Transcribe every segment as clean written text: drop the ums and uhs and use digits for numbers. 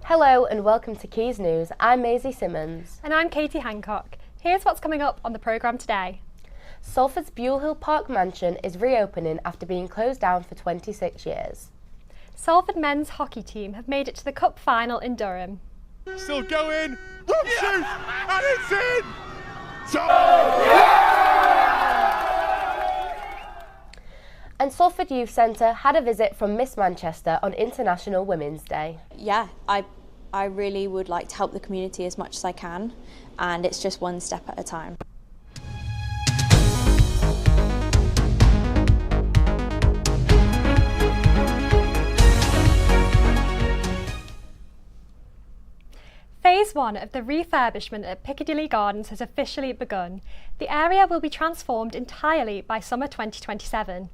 Hello and welcome to Quays News. I'm Maisie Simmons. And I'm Katie Hancock. Here's what's coming up on the programme today. Salford's Buile Hill Park mansion is reopening after being closed down for 26 years. Salford men's hockey team have made it to the cup final in Durham. Still going, drop shoot, and it's in! And Salford Youth Centre had a visit from Miss Manchester on International Women's Day. Yeah, I really would like to help the community as much as I can, and it's just one step at a time. Phase 1 of the refurbishment at Piccadilly Gardens has officially begun. The area will be transformed entirely by summer 2027.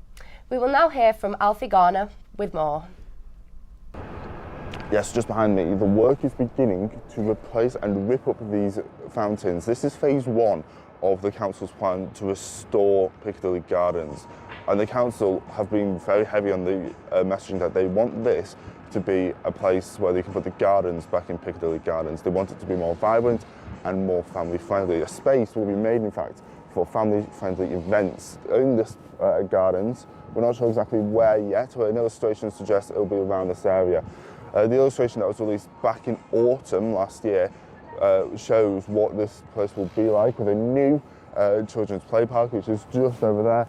We will now hear from Alfie Garner with more. Yes, just behind me, the work is beginning to replace and rip up these fountains. This is phase 1 of the council's plan to restore Piccadilly Gardens. And the council have been very heavy on the messaging that they want this to be a place where they can put the gardens back in Piccadilly Gardens. They want it to be more vibrant and more family friendly. A space will be made, in fact, for family friendly events in this gardens. We're not sure exactly where yet, but an illustration suggests it'll be around this area. The illustration that was released back in autumn last year shows what this place will be like with a new children's play park, which is just over there.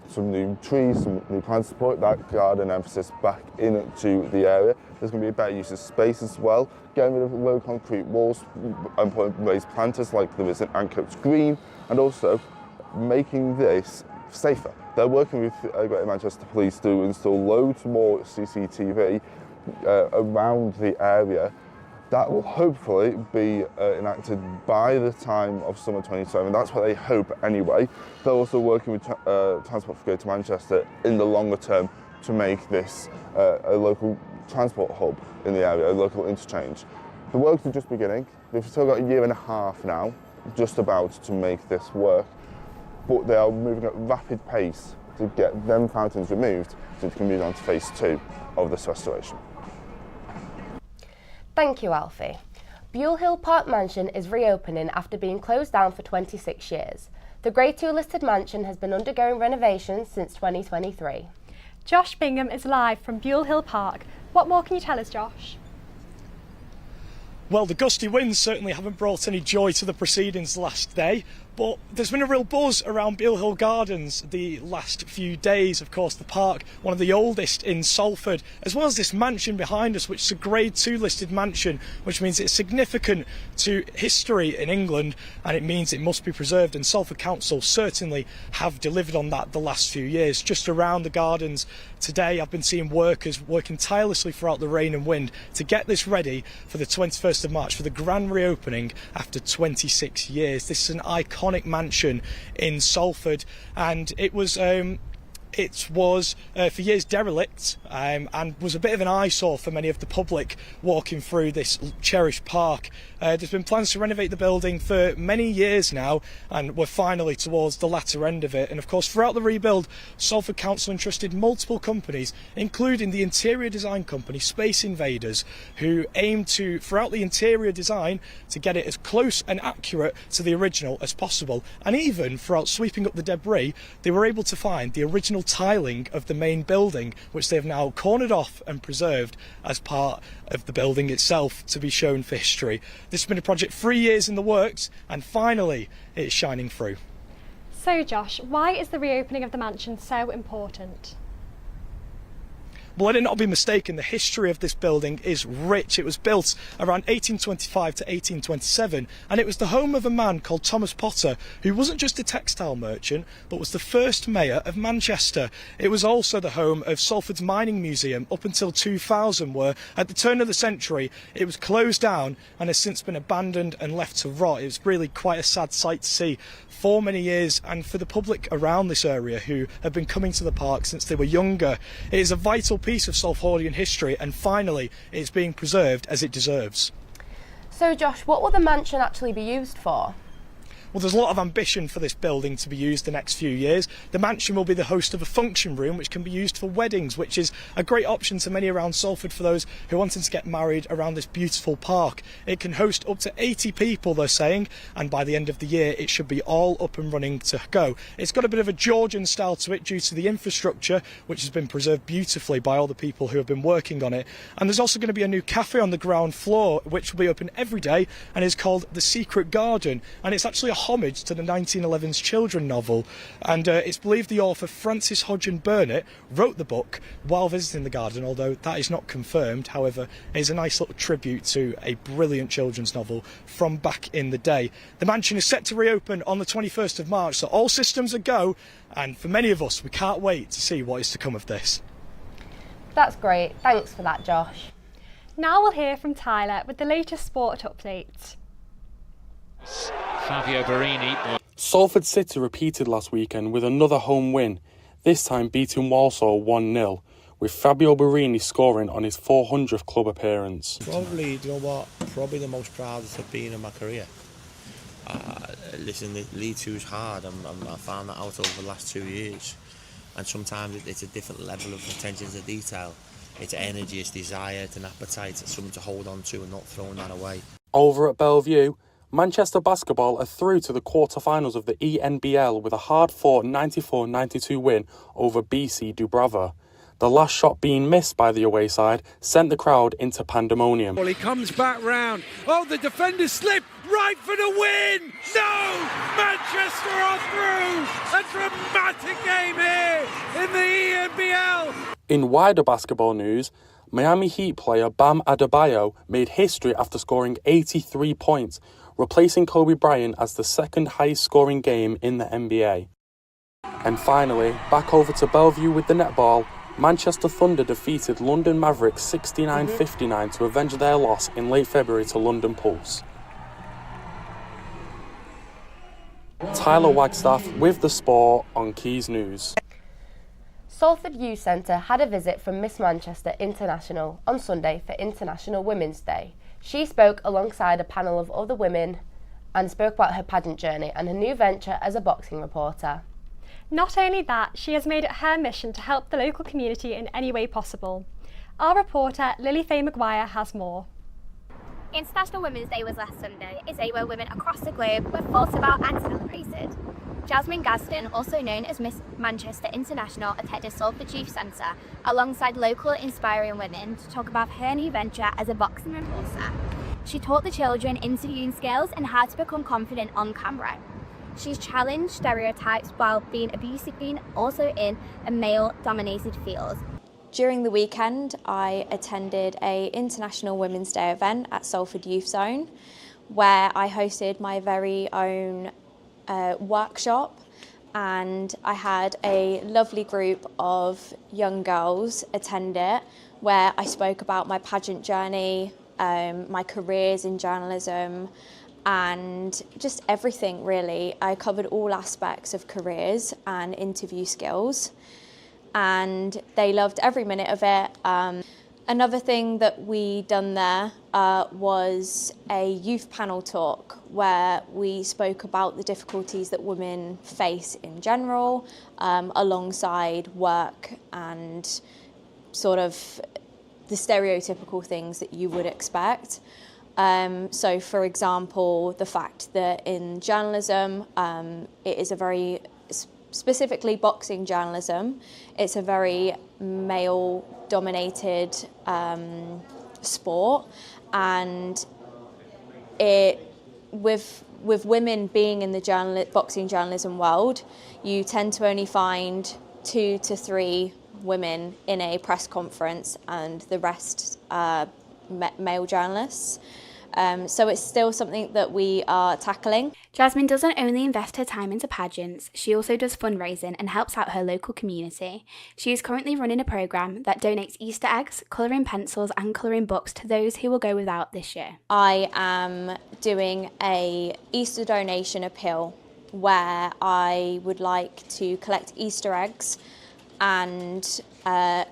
Some new trees, some new plants to put that garden emphasis back into the area. There's going to be a better use of space as well, getting rid of low concrete walls and putting raised planters like there is in Ancoats Green, and also making this safer. They're working with Greater Manchester Police to install loads more CCTV around the area. That will hopefully be enacted by the time of summer 27. That's what they hope anyway. They're also working with Transport for Greater Manchester in the longer term to make this a local transport hub in the area, a local interchange. The works are just beginning. They've still got a year and a half now, just about to make this work, but they are moving at rapid pace to get them fountains removed so they can move on to phase 2 of this restoration. Thank you, Alfie. Buile Hill Park mansion is reopening after being closed down for 26 years. The Grade 2 listed mansion has been undergoing renovations since 2023. Josh Bingham is live from Buile Hill Park. What more can you tell us, Josh? Well, the gusty winds certainly haven't brought any joy to the proceedings last day, but there's been a real buzz around Buile Hill Gardens the last few days. Of course, the park, one of the oldest in Salford, as well as this mansion behind us, which is a Grade 2 listed mansion, which means it's significant to history in England, and it means it must be preserved, and Salford Council certainly have delivered on that the last few years. Just around the gardens today, I've been seeing workers working tirelessly throughout the rain and wind to get this ready for the 21st of March for the grand reopening after 26 years. This is an iconic mansion in Salford, and it was for years derelict and was a bit of an eyesore for many of the public walking through this cherished park. There's been plans to renovate the building for many years now, and we're finally towards the latter end of it. And of course, throughout the rebuild, Salford Council entrusted multiple companies, including the interior design company Space Invaders, who aim to, throughout the interior design, to get it as close and accurate to the original as possible. And even throughout sweeping up the debris, they were able to find the original tiling of the main building, which they've now cornered off and preserved as part of the building itself to be shown for history. This has been a project 3 years in the works, and finally it's shining through. So Josh, why is the reopening of the mansion so important? Well, let it not be mistaken, the history of this building is rich. It was built around 1825 to 1827, and it was the home of a man called Thomas Potter, who wasn't just a textile merchant, but was the first mayor of Manchester. It was also the home of Salford's Mining Museum up until 2000, where at the turn of the century it was closed down and has since been abandoned and left to rot. It was really quite a sad sight to see for many years, and for the public around this area who have been coming to the park since they were younger. It is a vital piece of Salfordian history, and finally it's being preserved as it deserves. So Josh, what will the mansion actually be used for? Well, there's a lot of ambition for this building to be used the next few years. The mansion will be the host of a function room which can be used for weddings, which is a great option to many around Salford for those who are wanting to get married around this beautiful park. It can host up to 80 people, they're saying, and by the end of the year it should be all up and running to go. It's got a bit of a Georgian style to it due to the infrastructure, which has been preserved beautifully by all the people who have been working on it. And there's also going to be a new cafe on the ground floor which will be open every day and is called The Secret Garden, and it's actually a homage to the 1911's children novel, and it's believed the author Frances Hodgson Burnett wrote the book while visiting the garden, although that is not confirmed. However, it is a nice little tribute to a brilliant children's novel from back in the day. The mansion is set to reopen on the 21st of March, so all systems are go, and for many of us we can't wait to see what is to come of this. That's great, thanks for that, Josh. Now we'll hear from Tyler with the latest sport update. Fabio Barini. Salford City repeated last weekend with another home win, this time beating Walsall 1-0, with Fabio Barini scoring on his 400th club appearance. Probably, you know what, probably the most proudest I've been in my career. Listen, League 2 is hard, and I found that out over the last 2 years. And sometimes it's a different level of attention to detail. It's energy, it's desire, it's an appetite, it's something to hold on to and not throwing that away. Over at Bellevue, Manchester Basketball are through to the quarter-finals of the ENBL with a hard-fought 94-92 win over BC Dubrava. The last shot being missed by the away side sent the crowd into pandemonium. Well, he comes back round. Oh, the defender slipped right for the win! No! Manchester are through! A dramatic game here in the ENBL! In wider basketball news, Miami Heat player Bam Adebayo made history after scoring 83 points, replacing Kobe Bryant as the second highest scoring game in the NBA. And finally, back over to Bellevue with the netball, Manchester Thunder defeated London Mavericks 69-59 to avenge their loss in late February to London Pulse. Tyler Wagstaff with the sport on Quays News. Salford Youth Centre had a visit from Miss Manchester International on Sunday for International Women's Day. She spoke alongside a panel of other women and spoke about her pageant journey and her new venture as a boxing reporter. Not only that, she has made it her mission to help the local community in any way possible. Our reporter, Lily Faye Maguire, has more. International Women's Day was last Sunday, a day where women across the globe were thought about and celebrated. Jasmine Gaston, also known as Miss Manchester International, attended Salford Youth Centre alongside local inspiring women to talk about her new venture as a boxing reporter. She taught the children interviewing skills and how to become confident on camera. She's challenged stereotypes while being a beauty queen, also in a male-dominated field. During the weekend, I attended an International Women's Day event at Salford Youth Zone, where I hosted my very own workshop, and I had a lovely group of young girls attend it, where I spoke about my pageant journey, my careers in journalism, and just everything really. I covered all aspects of careers and interview skills, and they loved every minute of it. Another thing that we done there was a youth panel talk where we spoke about the difficulties that women face in general, alongside work and sort of the stereotypical things that you would expect. So, for example, the fact that in journalism, it is a very, specifically boxing journalism, it's a very male-dominated sport, and it with women being in the boxing journalism world, you tend to only find 2 to 3 women in a press conference, and the rest male journalists. So it's still something that we are tackling. Jasmine doesn't only invest her time into pageants, she also does fundraising and helps out her local community. She is currently running a programme that donates Easter eggs, colouring pencils and colouring books to those who will go without this year. I am doing a Easter donation appeal where I would like to collect Easter eggs and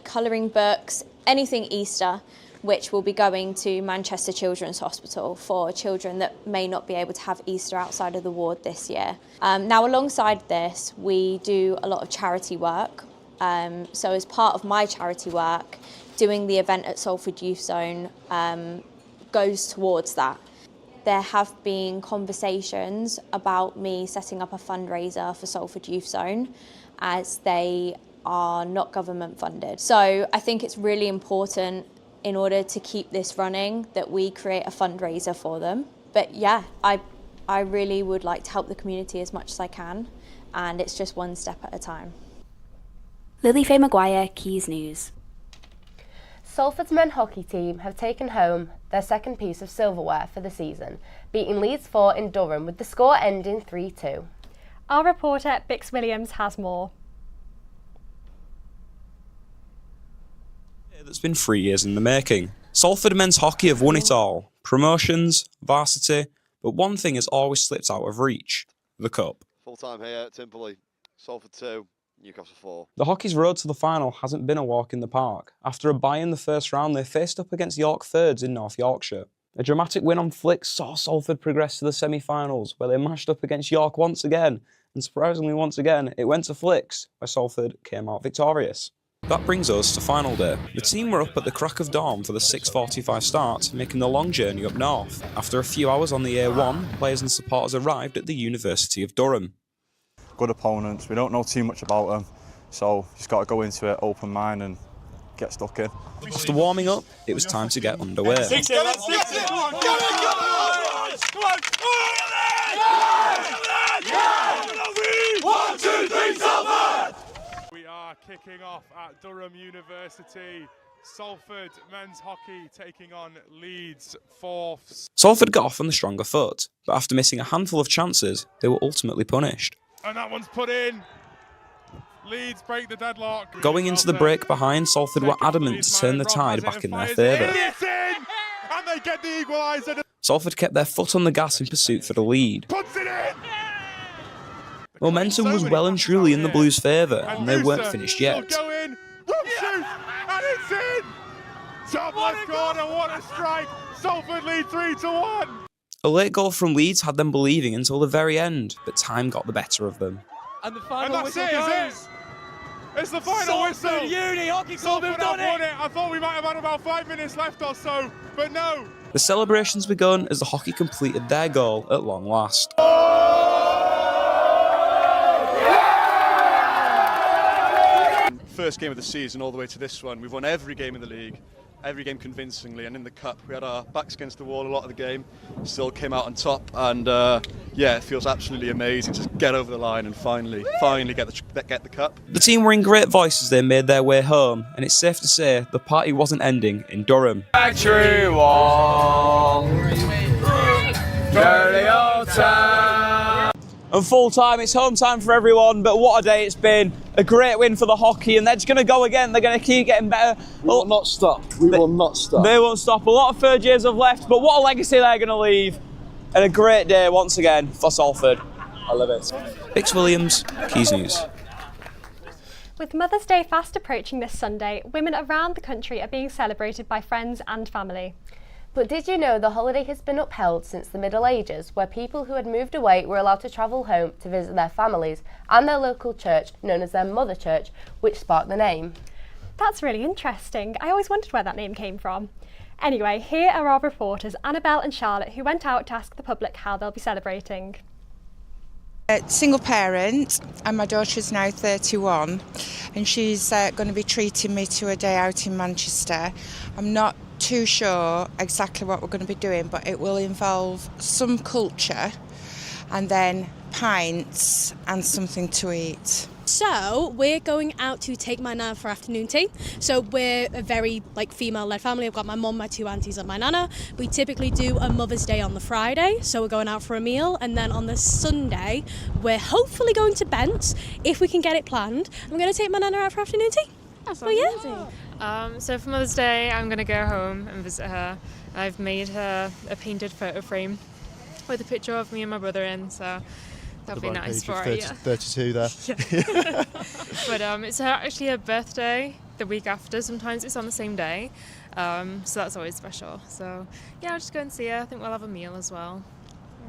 colouring books, anything Easter, which will be going to Manchester Children's Hospital for children that may not be able to have Easter outside of the ward this year. Now, alongside this, we do a lot of charity work. So as part of my charity work, doing the event at Salford Youth Zone goes towards that. There have been conversations about me setting up a fundraiser for Salford Youth Zone, as they are not government funded. So I think it's really important, in order to keep this running, that we create a fundraiser for them. But yeah, I really would like to help the community as much as I can, and it's just one step at a time. Lily Faye Maguire, Quays News. Salford's men hockey team have taken home their second piece of silverware for the season, beating Leeds 4 in Durham with the score ending 3-2. Our reporter Bix Williams has more. That's been 3 years in the making. Salford men's hockey have won it all. Promotions, varsity, but one thing has always slipped out of reach: the cup. Full time here at Timperley. Salford 2, Newcastle 4. The hockey's road to the final hasn't been a walk in the park. After a bye in the first round, they faced up against York Thirds in North Yorkshire. A dramatic win on flick saw Salford progress to the semi-finals, where they mashed up against York once again, and surprisingly once again, it went to flicks, where Salford came out victorious. That brings us to final day. The team were up at the crack of dawn for the 6:45 start, making the long journey up north. After a few hours on the A1, players and supporters arrived at the University of Durham. Good opponents, we don't know too much about them, so just got to go into it open mind and get stuck in. After warming up, it was time to get underway. Kicking off at Durham University, Salford men's hockey taking on Leeds 4th. Salford got off on the stronger foot, but after missing a handful of chances, they were ultimately punished. And that one's put in. Leeds break the deadlock. Going into the break behind, Salford were adamant to turn the tide back in their favour. And they get the equaliser. Salford kept their foot on the gas in pursuit for the lead. Puts it in. Momentum was well and truly in the Blues' favour, and they weren't finished yet. Go in, rope shoot, and it's in! Top left corner, what a strike! Salford lead 3-1! A late goal from Leeds had them believing until the very end, but time got the better of them. And the final whistle goes! It's the final whistle! Salford Uni Hockey Club have done it! I thought we might have had about 5 minutes left or so, but no! The celebrations begun as the hockey completed their goal at long last. First game of the season all the way to this one. We've won every game in the league, every game convincingly, and in the cup we had our backs against the wall a lot of the game, still came out on top, and yeah, it feels absolutely amazing to get over the line and finally get the cup. The team were in great voice as they made their way home, and it's safe to say the party wasn't ending in Durham. Factory wall, dirty old town. And full time, it's home time for everyone, but what a day it's been. A great win for the hockey, and they're just going to go again. They're going to keep getting better. We will not stop. We will not stop. They won't stop. A lot of third years have left, but what a legacy they're going to leave. And a great day once again for Salford. I love it. Bix Williams, Quays News. With Mother's Day fast approaching this Sunday, women around the country are being celebrated by friends and family. But did you know the holiday has been upheld since the Middle Ages, where people who had moved away were allowed to travel home to visit their families and their local church, known as their mother church, which sparked the name? That's really interesting. I always wondered where that name came from. Anyway, here are our reporters Annabelle and Charlotte, who went out to ask the public how they'll be celebrating. Single parent, and my daughter is now 31, and she's going to be treating me to a day out in Manchester. I'm not too sure exactly what we're going to be doing, but it will involve some culture and then pints and something to eat. So we're going out to take my nan for afternoon tea. So we're a very female-led family. I've got my mum, my 2 aunties and my nana. We typically do a Mother's Day on the Friday, so we're going out for a meal, and then on the Sunday we're hopefully going to Bent if we can get it planned. I'm going to take my nana out for afternoon tea. That's amazing. So for Mother's Day I'm going to go home and visit her. I've made her a painted photo frame with a picture of me and my brother in, so that'll be nice for her. 32 there. Yeah. But it's actually her birthday the week after. Sometimes it's on the same day. So that's always special. So yeah, I'll just go and see her. I think we'll have a meal as well.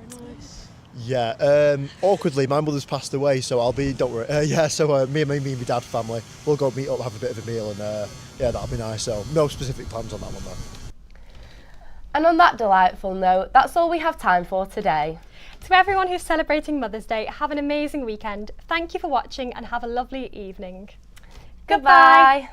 Very nice. Yeah, awkwardly, my mother's passed away, so I'll be, don't worry. So me and my dad family, we'll go meet up, have a bit of a meal, and yeah, that'll be nice. So no specific plans on that one, though. And on that delightful note, that's all we have time for today. To everyone who's celebrating Mother's Day, have an amazing weekend. Thank you for watching and have a lovely evening. Goodbye.